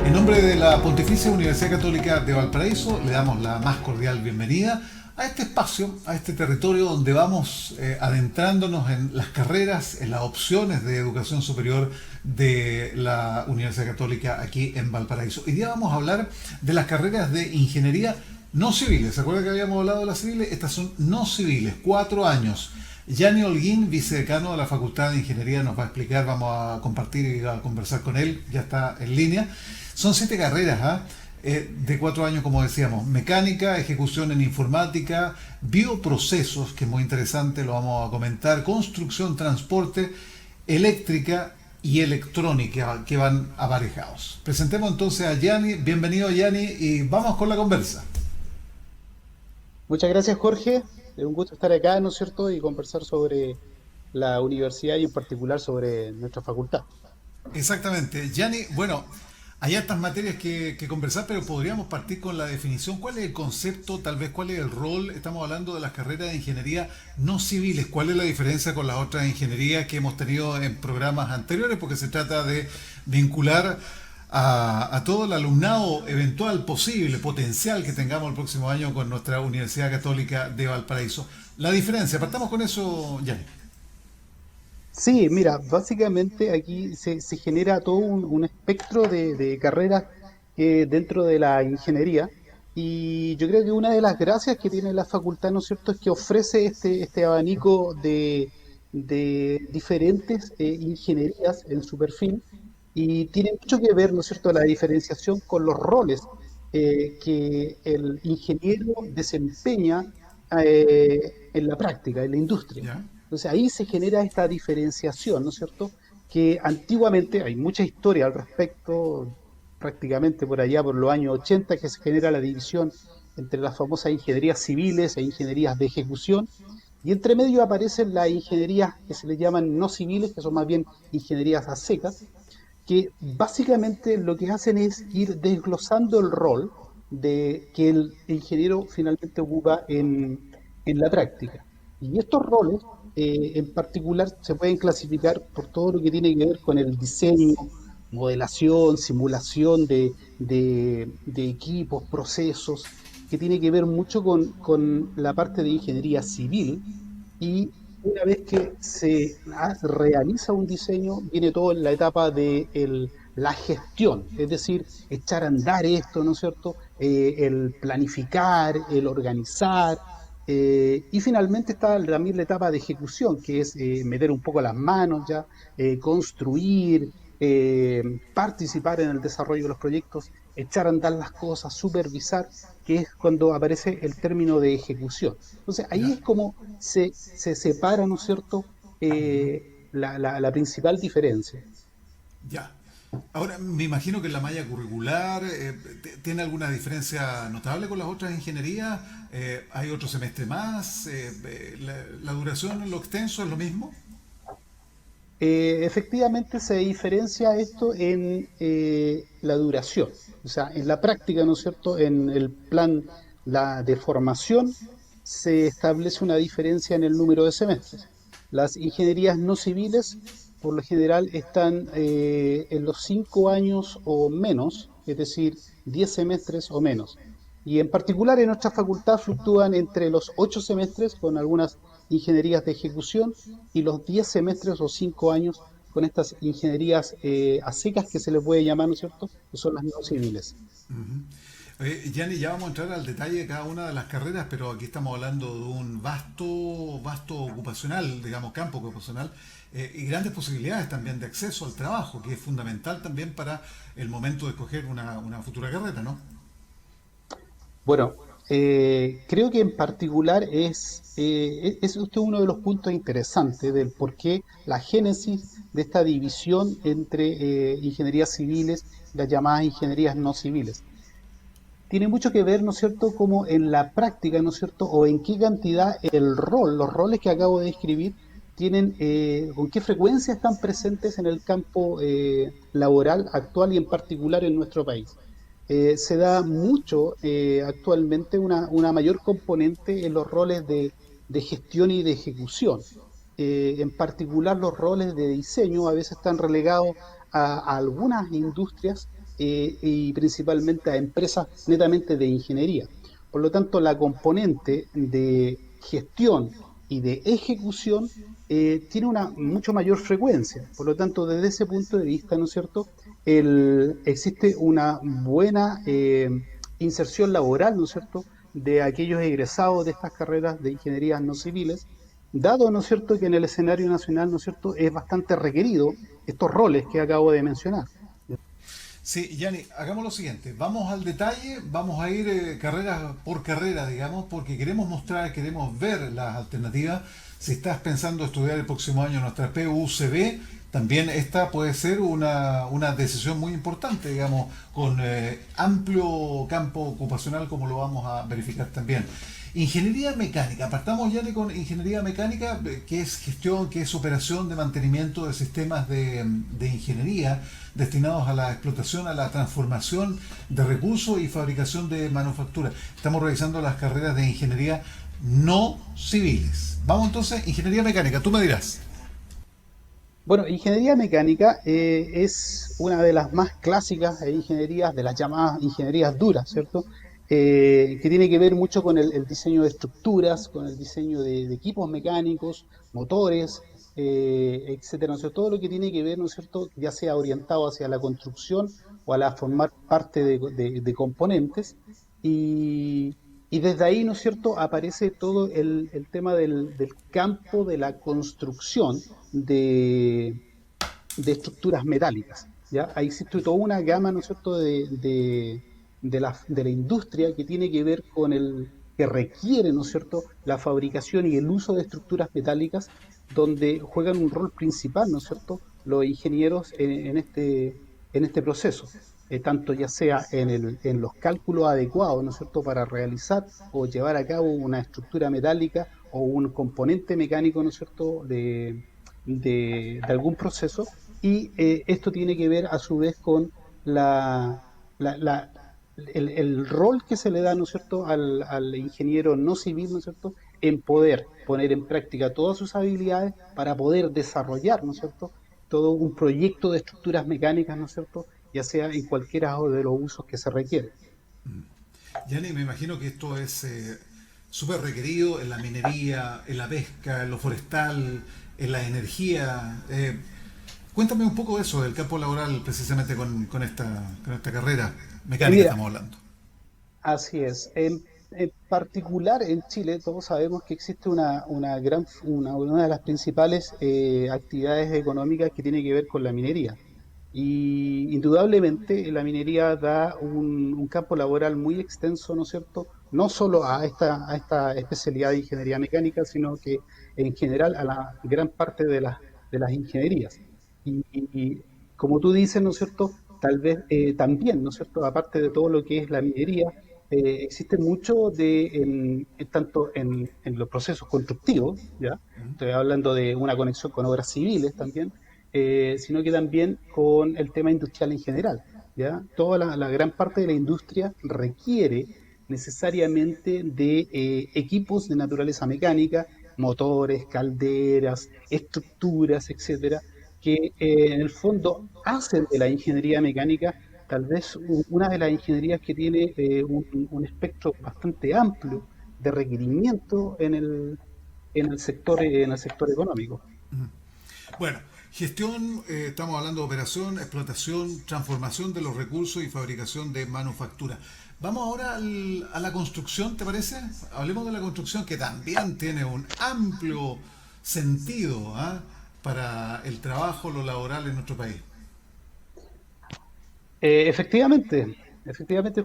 En nombre de la Pontificia Universidad Católica de Valparaíso, le damos la más cordial bienvenida a este espacio, a este territorio donde vamos adentrándonos en las carreras, en las opciones de educación superior de la Universidad Católica aquí en Valparaíso. Hoy día vamos a hablar de las carreras de ingeniería no civiles. ¿Se acuerdan que habíamos hablado de las civiles? Estas son no civiles, 4 años. Yanni Holguín, vicedecano de la Facultad de Ingeniería, nos va a explicar, vamos a compartir y a conversar con él, ya está en línea. Son 7 carreras, ¿ah? De 4 años, como decíamos: mecánica, ejecución en informática, bioprocesos, que es muy interesante, lo vamos a comentar, construcción, transporte, eléctrica y electrónica, que van aparejados. Presentemos entonces a Yanni. Bienvenido, Yanni, y vamos con la conversa. Muchas gracias, Jorge. Es un gusto estar acá, ¿no es cierto?, y conversar sobre la universidad y en particular sobre nuestra facultad. Exactamente. Yanni, bueno, hay estas materias que conversar, pero podríamos partir con la definición. ¿Cuál es el concepto, tal vez cuál es el rol? Estamos hablando de las carreras de ingeniería no civiles. ¿Cuál es la diferencia con las otras ingenierías que hemos tenido en programas anteriores? Porque se trata de vincular a todo el alumnado eventual, posible, potencial que tengamos el próximo año con nuestra Universidad Católica de Valparaíso. La diferencia, partamos con eso, Yanni. Sí, mira, básicamente aquí se genera todo un espectro de carreras dentro de la ingeniería, y yo creo que una de las gracias que tiene la facultad, ¿no es cierto?, es que ofrece este abanico de diferentes ingenierías en su perfil, y tiene mucho que ver, ¿no es cierto?, la diferenciación con los roles que el ingeniero desempeña en la práctica, en la industria. ¿Ya? Entonces ahí se genera esta diferenciación, ¿no es cierto? Que antiguamente hay mucha historia al respecto, prácticamente por allá por los años 80, que se genera la división entre las famosas ingenierías civiles e ingenierías de ejecución, y entre medio aparecen las ingenierías que se le llaman no civiles, que son más bien ingenierías a secas, que básicamente lo que hacen es ir desglosando el rol de que el ingeniero finalmente ocupa en la práctica. Y estos roles en particular se pueden clasificar por todo lo que tiene que ver con el diseño, modelación, simulación de equipos, procesos, que tiene que ver mucho con la parte de ingeniería civil. Y una vez que realiza un diseño, viene toda la etapa de la gestión, es decir, echar a andar esto, ¿no es cierto? El planificar, el organizar, y finalmente está también la etapa de ejecución, que es meter un poco las manos ya, construir, participar en el desarrollo de los proyectos, echar a andar las cosas, supervisar, que es cuando aparece el término de ejecución. Entonces ahí ¿Ya? es como se separa, ¿no es cierto?, la principal diferencia. Ya. Ahora, me imagino que la malla curricular tiene alguna diferencia notable con las otras ingenierías. ¿Hay otro semestre más? La duración, lo extenso, es lo mismo? Efectivamente se diferencia esto en la duración, o sea, en la práctica, ¿no es cierto? En el plan de formación se establece una diferencia en el número de semestres. Las ingenierías no civiles, por lo general, están en los 5 años o menos, es decir, 10 semestres o menos. Y en particular en nuestra facultad fluctúan entre los 8 semestres con algunas ingenierías de ejecución y los 10 semestres o 5 años con estas ingenierías a secas, que se les puede llamar, ¿no es cierto?, que son las no civiles. Gianni, ya vamos a entrar al detalle de cada una de las carreras, pero aquí estamos hablando de un vasto ocupacional, digamos, campo ocupacional, y grandes posibilidades también de acceso al trabajo, que es fundamental también para el momento de escoger una futura carrera, ¿no? Bueno, creo que en particular es usted uno de los puntos interesantes del por qué la génesis de esta división entre ingenierías civiles y las llamadas ingenierías no civiles. Tiene mucho que ver, ¿no es cierto?, como en la práctica, ¿no es cierto?, o en qué cantidad los roles que acabo de describir tienen, con qué frecuencia están presentes en el campo laboral actual y en particular en nuestro país. Se da mucho actualmente una mayor componente en los roles de gestión y de ejecución. En particular los roles de diseño a veces están relegados a algunas industrias, y principalmente a empresas netamente de ingeniería. Por lo tanto, la componente de gestión y de ejecución tiene una mucho mayor frecuencia. Por lo tanto, desde ese punto de vista, ¿no es cierto? Existe una buena inserción laboral, ¿no es cierto?, de aquellos egresados de estas carreras de ingenierías no civiles, dado, ¿no es cierto?, que en el escenario nacional, ¿no es cierto?, es bastante requerido estos roles que acabo de mencionar. Sí, Yanni, hagamos lo siguiente, vamos al detalle, vamos a ir carrera por carrera, digamos, porque queremos mostrar, queremos ver las alternativas. Si estás pensando estudiar el próximo año nuestra PUCB, también esta puede ser una decisión muy importante, digamos, con amplio campo ocupacional, como lo vamos a verificar también. Ingeniería mecánica, partamos ya con ingeniería mecánica, que es gestión, que es operación de mantenimiento de sistemas de ingeniería destinados a la explotación, a la transformación de recursos y fabricación de manufactura. Estamos revisando las carreras de ingeniería no civiles. Vamos entonces, ingeniería mecánica, tú me dirás. Bueno, ingeniería mecánica es una de las más clásicas ingenierías, de las llamadas ingenierías duras, ¿cierto? Que tiene que ver mucho con el diseño de estructuras, con el diseño de equipos mecánicos, motores, etcétera, ¿no es cierto? Todo lo que tiene que ver, ¿no es cierto?, ya sea orientado hacia la construcción o a la formar parte de componentes. Y, y desde ahí, ¿no es cierto?, aparece todo el tema del campo de la construcción de, de estructuras metálicas. ¿Ya? Ahí existe toda una gama, ¿no es cierto?, de la industria que tiene que ver con que requiere, ¿no es cierto?, la fabricación y el uso de estructuras metálicas, donde juegan un rol principal, ¿no es cierto?, los ingenieros en este proceso, tanto ya sea en los cálculos adecuados, ¿no es cierto?, para realizar o llevar a cabo una estructura metálica o un componente mecánico, ¿no es cierto?, de algún proceso, y esto tiene que ver a su vez con la, la- la- el rol que se le da, ¿no es cierto?, al ingeniero no civil, ¿no es cierto?, en poder poner en práctica todas sus habilidades para poder desarrollar, ¿no es cierto?, todo un proyecto de estructuras mecánicas, ¿no es cierto?, ya sea en cualquiera de los usos que se requiere. Yani, me imagino que esto es súper requerido en la minería, en la pesca, en lo forestal, en la energía. Cuéntame un poco de eso, del campo laboral, precisamente con esta carrera mecánica Mira, estamos hablando. así es. En particular en Chile, todos sabemos que existe una de las principales actividades económicas que tiene que ver con la minería. Y indudablemente la minería da un campo laboral muy extenso, ¿no es cierto? No solo a esta especialidad de ingeniería mecánica, sino que en general a la gran parte de las ingenierías. Y como tú dices, ¿no es cierto? Tal vez también, ¿no es cierto? Aparte de todo lo que es la minería, existe mucho tanto en los procesos constructivos, ¿ya? Estoy hablando de una conexión con obras civiles también, sino que también con el tema industrial en general, ¿ya? Toda la gran parte de la industria requiere necesariamente de equipos de naturaleza mecánica, motores, calderas, estructuras, etcétera, que en el fondo hacen de la ingeniería mecánica tal vez una de las ingenierías que tiene un espectro bastante amplio de requerimiento en el sector económico. Bueno, gestión, estamos hablando de operación, explotación, transformación de los recursos y fabricación de manufactura. Vamos ahora a la construcción, ¿te parece? Hablemos de la construcción que también tiene un amplio sentido, ¿ah?, para el trabajo, lo laboral en nuestro país. Efectivamente,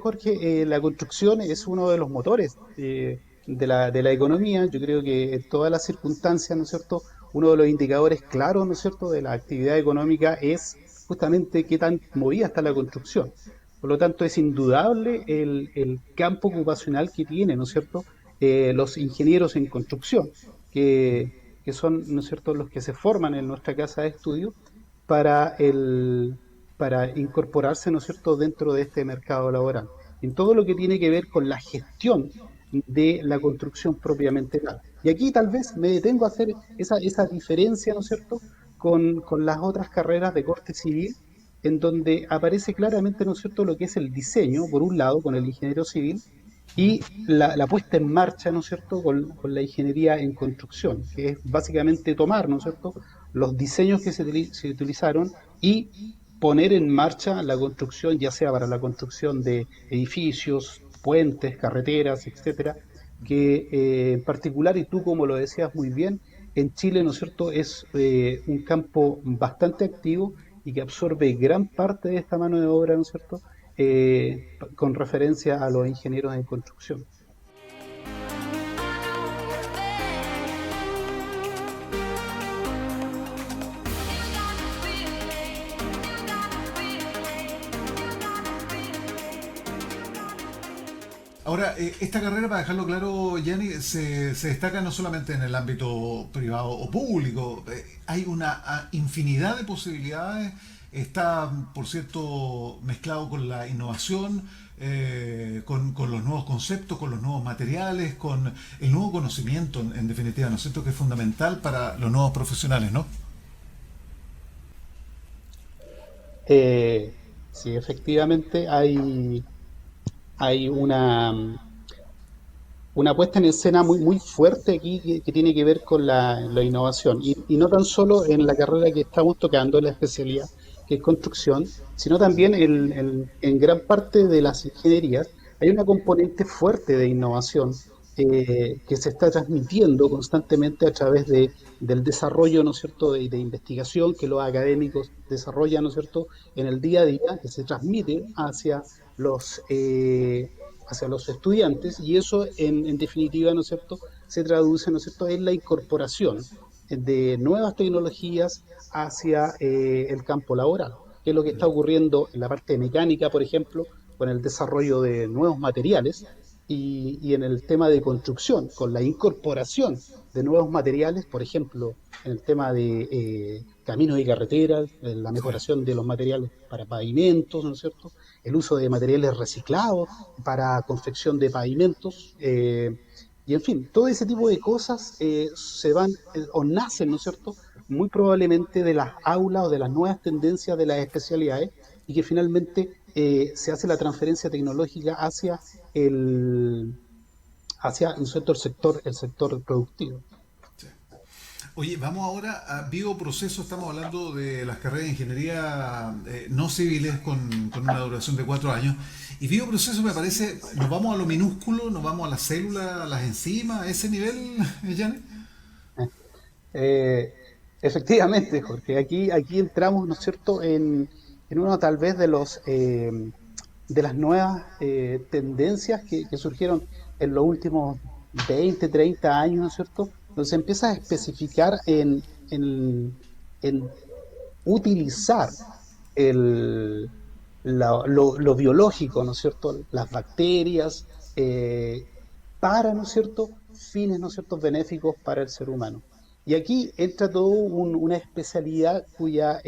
Jorge, la construcción es uno de los motores de la economía. Yo creo que en todas las circunstancias, ¿no es cierto?, uno de los indicadores claros, ¿no es cierto?, de la actividad económica es justamente qué tan movida está la construcción. Por lo tanto, es indudable el campo ocupacional que tiene, ¿no es cierto?, los ingenieros en construcción, que son, ¿no es cierto?, los que se forman en nuestra casa de estudio para para incorporarse, ¿no es cierto?, dentro de este mercado laboral, en todo lo que tiene que ver con la gestión de la construcción propiamente tal. Y aquí tal vez me detengo a hacer esa diferencia, ¿no es cierto?, con las otras carreras de corte civil, en donde aparece claramente, ¿no es cierto?, lo que es el diseño, por un lado, con el ingeniero civil, y la puesta en marcha, ¿no es cierto?, con la ingeniería en construcción, que es básicamente tomar, ¿no es cierto?, los diseños que se utilizaron y poner en marcha la construcción, ya sea para la construcción de edificios, puentes, carreteras, etcétera, que en particular, y tú como lo decías muy bien, en Chile, ¿no es cierto?, es un campo bastante activo y que absorbe gran parte de esta mano de obra, ¿no es cierto?, con referencia a los ingenieros en construcción. Ahora, esta carrera, para dejarlo claro, Yanni, se destaca no solamente en el ámbito privado o público, hay una infinidad de posibilidades, está, por cierto, mezclado con la innovación, con los nuevos conceptos, con los nuevos materiales, con el nuevo conocimiento, en definitiva, ¿no es cierto?, que es fundamental para los nuevos profesionales, ¿no? Sí, efectivamente hay una puesta en escena muy fuerte aquí que tiene que ver con la innovación. Y no tan solo en la carrera que estamos tocando, la especialidad, que es construcción, sino también en gran parte de las ingenierías hay una componente fuerte de innovación que se está transmitiendo constantemente a través del desarrollo, ¿no es cierto?, de investigación que los académicos desarrollan, ¿no es cierto?, en el día a día, que se transmite los, eh, hacia los estudiantes, y eso en definitiva, ¿no es cierto?, se traduce, ¿no es cierto?, en la incorporación de nuevas tecnologías hacia el campo laboral, que es lo que está ocurriendo en la parte mecánica, por ejemplo, con el desarrollo de nuevos materiales y en el tema de construcción, con la incorporación de nuevos materiales, por ejemplo, en el tema de caminos y carreteras, en la Sí. mejoración de los materiales para pavimentos, ¿no es cierto?, el uso de materiales reciclados para confección de pavimentos, y en fin, todo ese tipo de cosas se van o nacen, ¿no es cierto?, muy probablemente de las aulas o de las nuevas tendencias de las especialidades y que finalmente se hace la transferencia tecnológica el, hacia ¿no es cierto?, el sector productivo. Sí. Oye, vamos ahora a bioproceso. Estamos hablando de las carreras de ingeniería no civiles con una duración de 4 años. Y bioproceso me parece, nos vamos a lo minúsculo, nos vamos a las células, a las enzimas, a ese nivel, Janet. Eh, Efectivamente, Jorge, aquí entramos, ¿no es cierto?, en uno tal vez de las nuevas tendencias que surgieron en los últimos 20 30 años, ¿no es cierto?, donde se empieza a especificar en utilizar el, lo biológico, ¿no es cierto?, las bacterias, eh, para, ¿no es cierto?, fines, ¿no es cierto?, benéficos para el ser humano. Y aquí entra todo una especialidad cuya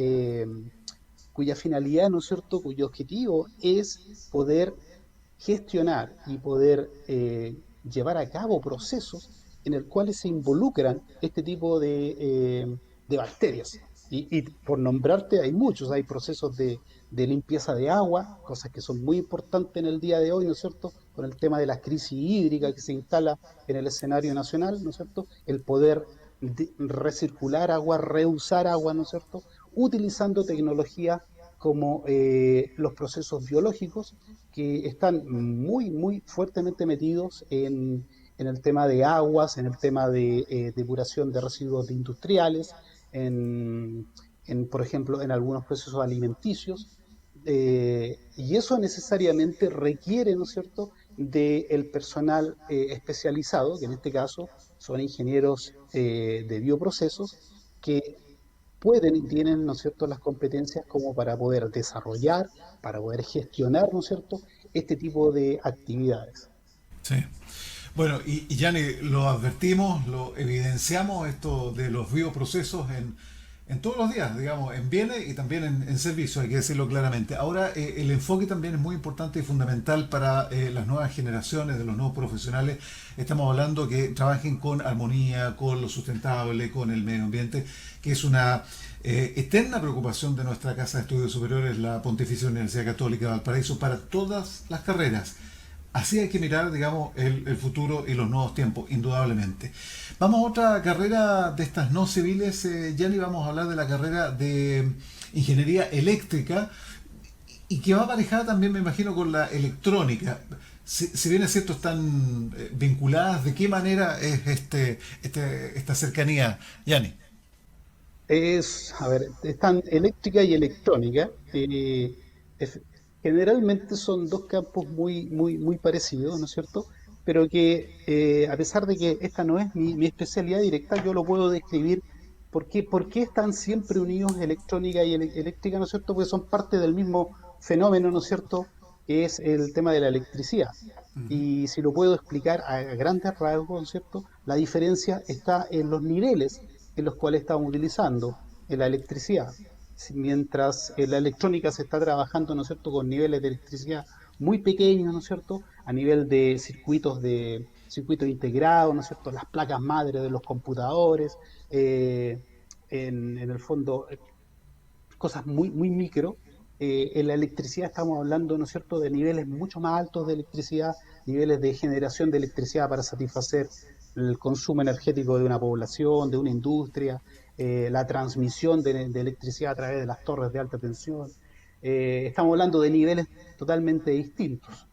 finalidad, ¿no es cierto?, cuyo objetivo es poder gestionar y poder llevar a cabo procesos en el cuales se involucran este tipo de bacterias. Y por nombrarte, hay muchos, hay procesos de limpieza de agua, cosas que son muy importantes en el día de hoy, ¿no es cierto?, con el tema de la crisis hídrica que se instala en el escenario nacional, ¿no es cierto?, el poder recircular agua, reusar agua, ¿no es cierto?, utilizando tecnología como los procesos biológicos que están muy fuertemente metidos en el tema de aguas, en el tema de depuración de residuos de industriales, en, por ejemplo, en algunos procesos alimenticios, y eso necesariamente requiere, ¿no es cierto?, del personal especializado, que en este caso son ingenieros de bioprocesos, que pueden y tienen, ¿no es cierto?, las competencias como para poder desarrollar, para poder gestionar, ¿no es cierto?, este tipo de actividades. Sí. Bueno, y ya lo advertimos, lo evidenciamos, esto de los bioprocesos en todos los días, digamos, en bienes y también en servicios, hay que decirlo claramente. Ahora, el enfoque también es muy importante y fundamental para las nuevas generaciones, de los nuevos profesionales. Estamos hablando que trabajen con armonía, con lo sustentable, con el medio ambiente, que es una eterna preocupación de nuestra Casa de Estudios Superiores, la Pontificia Universidad Católica de Valparaíso, para todas las carreras. Así hay que mirar, digamos, el futuro y los nuevos tiempos, indudablemente. Vamos a otra carrera de estas no civiles, Gianni, vamos a hablar de la carrera de ingeniería eléctrica y que va aparejada también, me imagino, con la electrónica. Si bien es cierto, están vinculadas, ¿de qué manera es esta cercanía, Gianni? A ver, están eléctrica y electrónica. Es- Generalmente son dos campos muy parecidos, ¿no es cierto? Pero que a pesar de que esta no es mi especialidad directa, yo lo puedo describir. Por qué están siempre unidos electrónica y eléctrica, ¿no es cierto? Porque son parte del mismo fenómeno, ¿no es cierto? Que es el tema de la electricidad. Y si lo puedo explicar a grandes rasgos, ¿no es cierto? La diferencia está en los niveles en los cuales estamos utilizando en la electricidad. Mientras en la electrónica se está trabajando, ¿no es cierto?, con niveles de electricidad muy pequeños, ¿no es cierto?, a nivel de circuitos integrados, ¿no es cierto?, las placas madre de los computadores, eh, en el fondo, cosas muy micro. En la electricidad estamos hablando, ¿no es cierto?, de niveles mucho más altos de electricidad, niveles de generación de electricidad para satisfacer el consumo energético de una población, de una industria, la transmisión de electricidad a través de las torres de alta tensión. Estamos hablando de niveles totalmente distintos.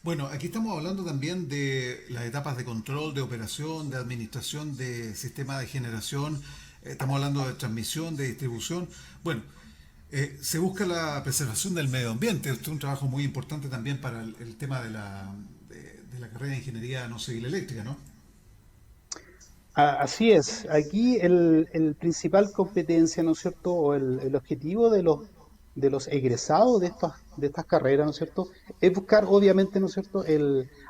Bueno, aquí estamos hablando también de las etapas de control, de operación, de administración de sistemas de generación. Estamos hablando de transmisión, de distribución. Bueno, se busca la preservación del medio ambiente. Esto es un trabajo muy importante también para el tema de la carrera de ingeniería no civil eléctrica, ¿no? Así es, aquí el principal competencia, ¿no es cierto?, o el objetivo de los egresados de estas carreras, ¿no es cierto?, es buscar, obviamente, ¿no es cierto?,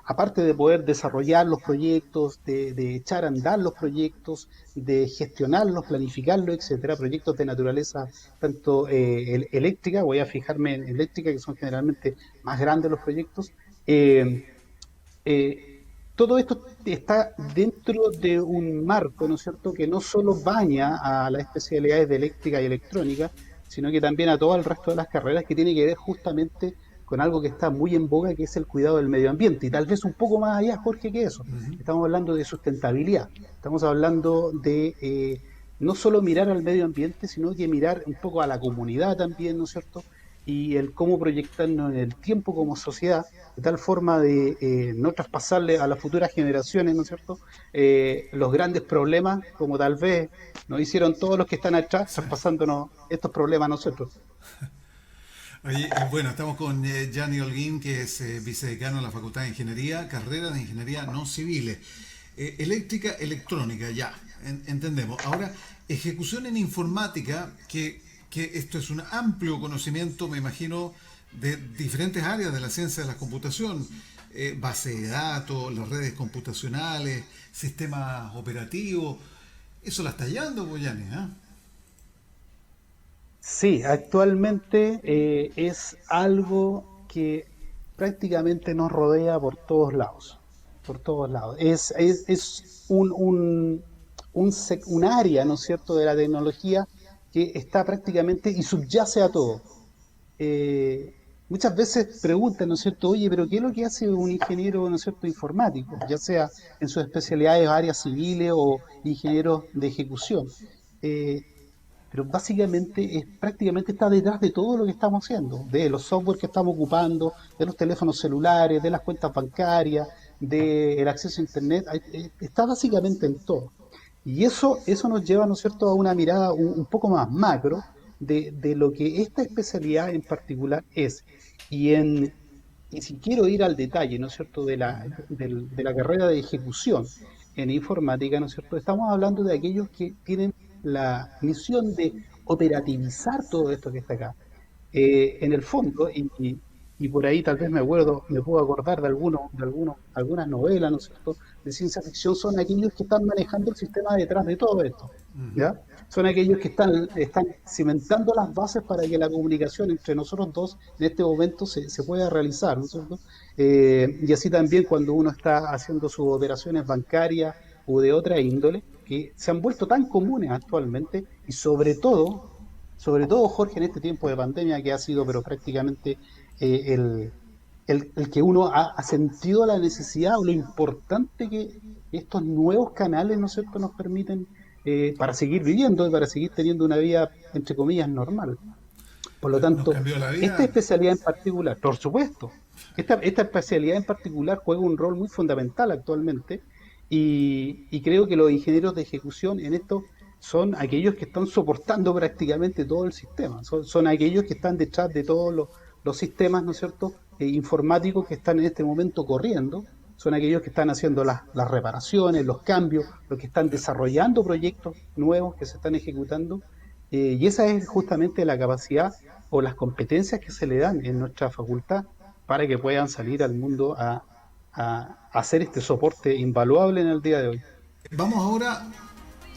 aparte de poder desarrollar los proyectos, de echar a andar los proyectos, de gestionarlos, planificarlos, etcétera, proyectos de naturaleza tanto eléctrica, voy a fijarme en eléctrica, que son generalmente más grandes los proyectos. Eh, eh, todo esto está dentro de un marco, ¿no es cierto?, que no solo baña a las especialidades de eléctrica y electrónica, sino que también a todo el resto de las carreras, que tiene que ver justamente con algo que está muy en boga, que es el cuidado del medio ambiente. Y tal vez un poco más allá, Jorge, que eso. Ujú. Estamos hablando de sustentabilidad. Estamos hablando de no solo mirar al medio ambiente, sino que mirar un poco a la comunidad también, ¿no es cierto? Y el cómo proyectarnos en el tiempo como sociedad, de tal forma de no traspasarle a las futuras generaciones, ¿no es cierto?, los grandes problemas, como tal vez nos hicieron todos los que están atrás, traspasándonos estos problemas a nosotros. Oye, bueno, estamos con Gianni Holguín, que es vicedecano de la Facultad de Ingeniería, carrera de Ingeniería no civiles. Eléctrica, electrónica, ya, entendemos. Ahora, ejecución en informática, que esto es un amplio conocimiento, me imagino, de diferentes áreas de la ciencia de la computación, base de datos, las redes computacionales, sistemas operativos. Eso la está hallando, pues, Gianni, ¿ah? Sí, actualmente es algo que prácticamente nos rodea por todos lados, por todos lados. Es un área, ¿no es cierto?, de la tecnología que está prácticamente y subyace a todo. Muchas veces preguntan, ¿no es cierto?, oye, pero ¿qué es lo que hace un ingeniero, ¿no es cierto?, informático, ya sea en sus especialidades, áreas civiles o ingenieros de ejecución? Eh, pero básicamente prácticamente está detrás de todo lo que estamos haciendo, de los software que estamos ocupando, de los teléfonos celulares, de las cuentas bancarias, del acceso a internet, está básicamente en todo. Y eso nos lleva, ¿no es cierto?, a una mirada un poco más macro de lo que esta especialidad en particular es. Y, en, y si quiero ir al detalle, ¿no es cierto?, de la carrera de ejecución en informática, ¿no es cierto?, estamos hablando de aquellos que tienen la misión de operativizar todo esto que está acá. En el fondo, y por ahí tal vez me puedo acordar algunas novelas, ¿no es cierto?, de ciencia ficción, son aquellos que están manejando el sistema detrás de todo esto, Ujú. ¿ya? son aquellos que están cimentando las bases para que la comunicación entre nosotros dos en este momento se pueda realizar, ¿no es cierto? Y así también cuando uno está haciendo sus operaciones bancarias o de otra índole, que se han vuelto tan comunes actualmente y sobre todo, Jorge, en este tiempo de pandemia que ha sido, pero prácticamente el que uno ha sentido la necesidad o lo importante que estos nuevos canales, ¿no es cierto?, nos permiten para seguir viviendo y para seguir teniendo una vida, entre comillas, normal. Por lo Nos tanto, cambió la esta vida. especialidad en particular, por supuesto, esta especialidad en particular juega un rol muy fundamental actualmente y creo que los ingenieros de ejecución en esto son aquellos que están soportando prácticamente todo el sistema, son aquellos que están detrás de todos los sistemas, ¿no es cierto?, informáticos que están en este momento corriendo, son aquellos que están haciendo las reparaciones, los cambios, los que están Claro. desarrollando proyectos nuevos que se están ejecutando, y esa es justamente la capacidad o las competencias que se le dan en nuestra facultad para que puedan salir al mundo a hacer este soporte invaluable en el día de hoy. Vamos ahora,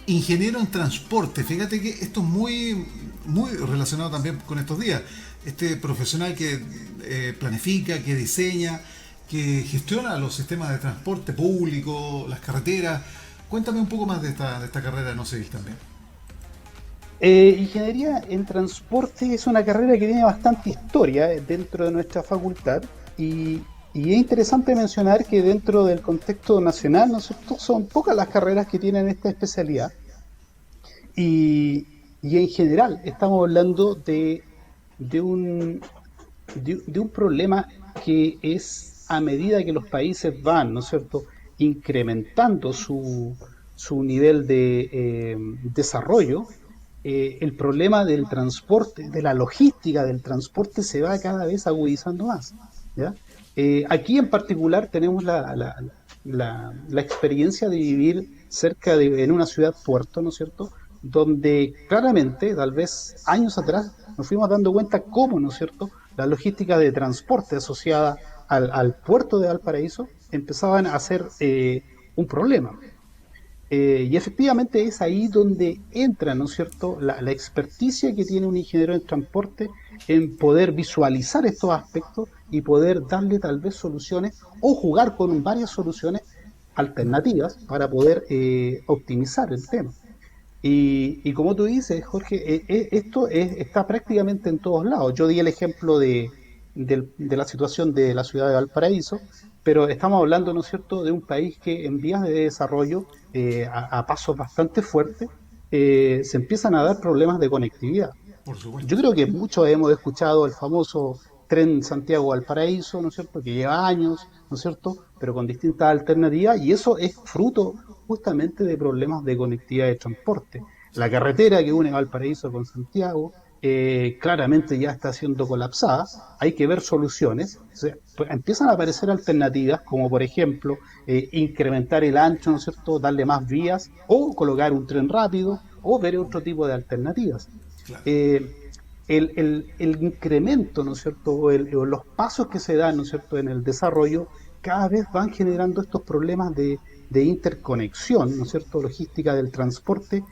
ingeniero en transporte. Fíjate que esto es muy relacionado también con estos días. Este profesional que planifica, que diseña, que gestiona los sistemas de transporte público, las carreteras. Cuéntame un poco más de esta carrera no civil también. Ingeniería en transporte es una carrera que tiene bastante historia dentro de nuestra facultad y, y es interesante mencionar que dentro del contexto nacional, ¿no es cierto?, son pocas las carreras que tienen esta especialidad y en general estamos hablando de un, de un problema que es a medida que los países van, ¿no es cierto?, incrementando su nivel de desarrollo, el problema del transporte, de la logística del transporte se va cada vez agudizando más, ¿ya? Aquí en particular tenemos la experiencia de vivir cerca de, en una ciudad puerto, ¿no es cierto?, donde claramente, tal vez años atrás, nos fuimos dando cuenta cómo, ¿no es cierto?, la logística de transporte asociada al puerto de Valparaíso empezaban a ser un problema. Y efectivamente es ahí donde entra, ¿no es cierto?, la experticia que tiene un ingeniero de transporte en poder visualizar estos aspectos y poder darle tal vez soluciones o jugar con varias soluciones alternativas para poder optimizar el tema. Y como tú dices, Jorge, está prácticamente en todos lados. Yo di el ejemplo de la situación de la ciudad de Valparaíso, pero estamos hablando, ¿no es cierto?, de un país que en vías de desarrollo, a pasos bastante fuertes, se empiezan a dar problemas de conectividad. Por Yo supuesto. creo que muchos hemos escuchado el famoso tren Santiago-Valparaíso, ¿no es cierto?, que lleva años, ¿no es cierto?, pero con distintas alternativas, y eso es fruto justamente de problemas de conectividad de transporte. La carretera que une Valparaíso con Santiago claramente ya está siendo colapsada, hay que ver soluciones. O sea, pues, empiezan a aparecer alternativas como por ejemplo incrementar el ancho, ¿no es cierto?, darle más vías o colocar un tren rápido o ver otro tipo de alternativas. Claro. eh, el incremento, ¿no es cierto?, o los pasos que se dan, ¿no es cierto?, en el desarrollo, cada vez van generando estos problemas de interconexión, ¿no es cierto?, logística del transporte,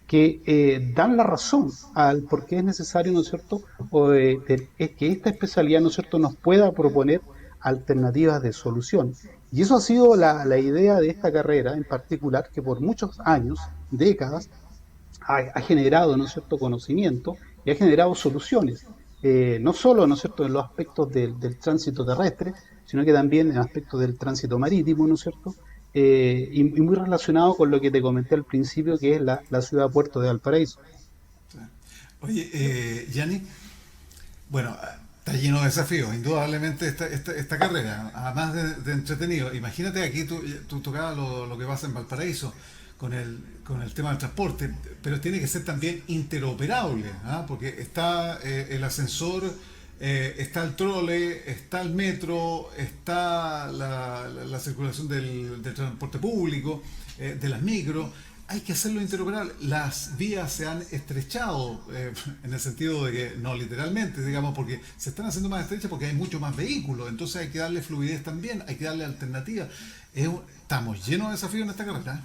que dan la razón al por qué es necesario, ¿no es cierto?, es que esta especialidad, ¿no es cierto?, nos pueda proponer alternativas de solución. Y eso ha sido la idea de esta carrera en particular, que por muchos años, décadas, ha generado, ¿no es cierto?, conocimiento y ha generado soluciones, no solo, ¿no es cierto?, en los aspectos del tránsito terrestre, sino que también en aspectos del tránsito marítimo, ¿no es cierto?, y muy relacionado con lo que te comenté al principio, que es la ciudad puerto de Valparaíso. Sí. Oye, Yanni, bueno, está lleno de desafíos, indudablemente esta carrera, además de entretenido. Imagínate aquí tú tocabas lo que pasa en Valparaíso con el tema del transporte, pero tiene que ser también interoperable, ¿ah? Porque está el ascensor, está el trole, está el metro, está la circulación del transporte público, de las micros. Hay que hacerlo interoperable. Las vías se han estrechado, en el sentido de que, no literalmente, digamos, porque se están haciendo más estrechas porque hay muchos más vehículos, entonces hay que darle fluidez también, hay que darle alternativas. Estamos llenos de desafíos en esta carrera.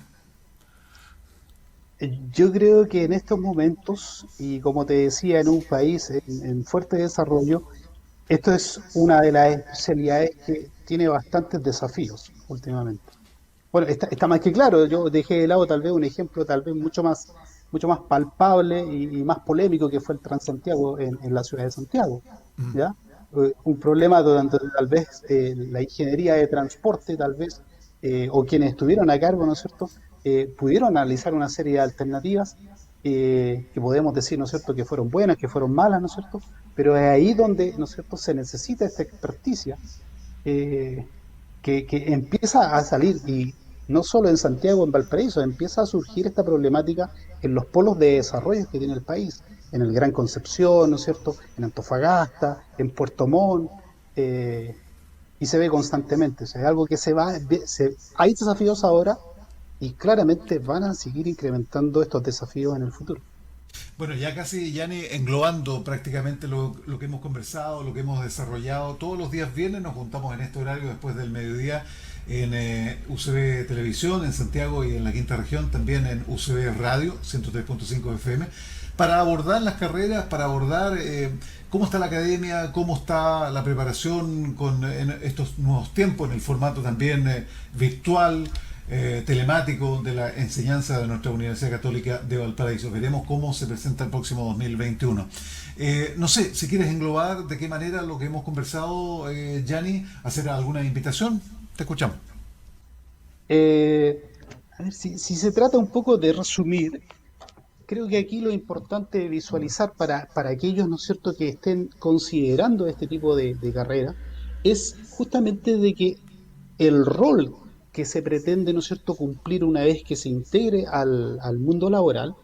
Yo creo que en estos momentos, y como te decía, en un país en fuerte desarrollo, esto es una de las especialidades que tiene bastantes desafíos últimamente. Bueno, está más que claro, yo dejé de lado tal vez un ejemplo tal vez mucho más palpable y más polémico que fue el Transantiago en la ciudad de Santiago, ¿ya? Un problema donde tal vez la ingeniería de transporte, tal vez, o quienes estuvieron a cargo, ¿no es cierto?, pudieron analizar una serie de alternativas que podemos decir, ¿no es cierto?, que fueron buenas, que fueron malas, ¿no es cierto?, pero es ahí donde, ¿no es cierto?, se necesita esta experticia eh, que empieza a salir, y no solo en Santiago, en Valparaíso, empieza a surgir esta problemática en los polos de desarrollo que tiene el país, en el Gran Concepción, ¿no es cierto?, en Antofagasta, en Puerto Montt, eh, y se ve constantemente, o sea, es algo que hay desafíos ahora y claramente van a seguir incrementando estos desafíos en el futuro. Bueno, ya casi, Yanni, englobando prácticamente lo que hemos conversado, lo que hemos desarrollado, todos los días viernes nos juntamos en este horario después del mediodía en UCB Televisión, en Santiago y en la quinta región, también en UCB Radio, 103.5 FM, para abordar las carreras, para abordar cómo está la academia, cómo está la preparación en estos nuevos tiempos, en el formato también virtual, telemático de la enseñanza de nuestra Universidad Católica de Valparaíso. Veremos cómo se presenta el próximo 2021. No sé, si quieres englobar de qué manera lo que hemos conversado, Gianni, hacer alguna invitación, te escuchamos. Eh, a ver, si se trata un poco de resumir, creo que aquí lo importante de visualizar para aquellos, ¿no es cierto?, que estén considerando este tipo de carrera, es justamente de que el rol que se pretende, ¿no es cierto?, cumplir una vez que se integre al mundo laboral,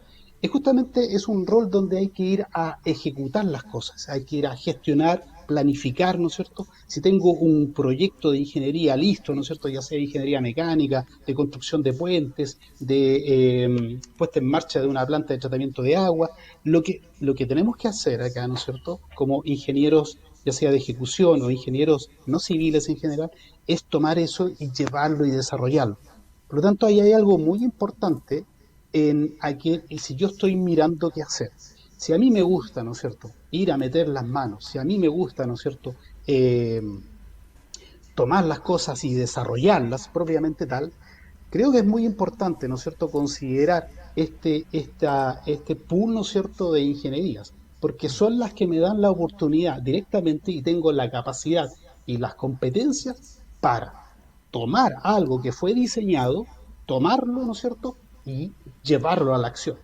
es un rol donde hay que ir a ejecutar las cosas, hay que ir a gestionar, planificar, ¿no es cierto? Si tengo un proyecto de ingeniería listo, ¿no es cierto?, ya sea de ingeniería mecánica, de construcción de puentes, de puesta en marcha de una planta de tratamiento de agua, lo que tenemos que hacer acá, ¿no es cierto?, como ingenieros, ya sea de ejecución o ingenieros no civiles en general, es tomar eso y llevarlo y desarrollarlo. Por lo tanto, ahí hay algo muy importante y si yo estoy mirando qué hacer. Si a mí me gusta, ¿no es cierto?, ir a meter las manos, si a mí me gusta, ¿no es cierto?, eh, tomar las cosas y desarrollarlas propiamente tal, creo que es muy importante, ¿no es cierto?, considerar este pool, ¿no es cierto?, de ingenierías, porque son las que me dan la oportunidad directamente y tengo la capacidad y las competencias para tomar algo que fue diseñado, tomarlo, ¿no es cierto?, y llevarlo a la acción.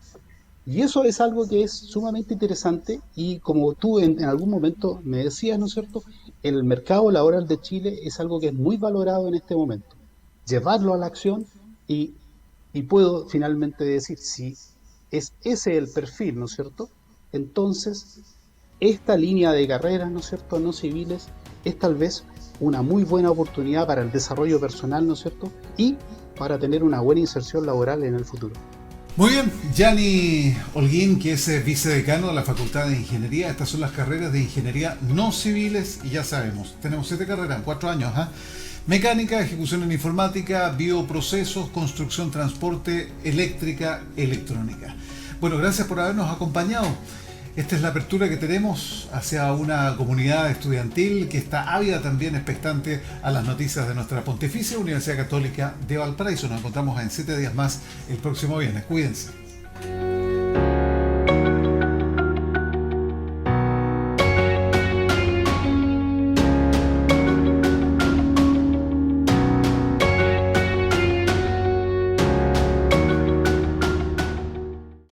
Y eso es algo que es sumamente interesante y como tú en algún momento me decías, ¿no es cierto?, el mercado laboral de Chile es algo que es muy valorado en este momento. Llevarlo a la acción y, y puedo finalmente decir, si es ese el perfil, ¿no es cierto?, entonces esta línea de carreras, ¿no es cierto?, no civiles, es tal vez una muy buena oportunidad para el desarrollo personal, ¿no es cierto?, y para tener una buena inserción laboral en el futuro. Muy bien, Gianni Holguín, que es vicedecano de la Facultad de Ingeniería. Estas son las carreras de ingeniería no civiles y ya sabemos, tenemos 7 carreras en 4 años. Mecánica, ejecución en informática, bioprocesos, construcción, transporte, eléctrica, electrónica. Bueno, gracias por habernos acompañado. Esta es la apertura que tenemos hacia una comunidad estudiantil que está ávida también, expectante a las noticias de nuestra Pontificia Universidad Católica de Valparaíso. Nos encontramos en 7 días más el próximo viernes. Cuídense.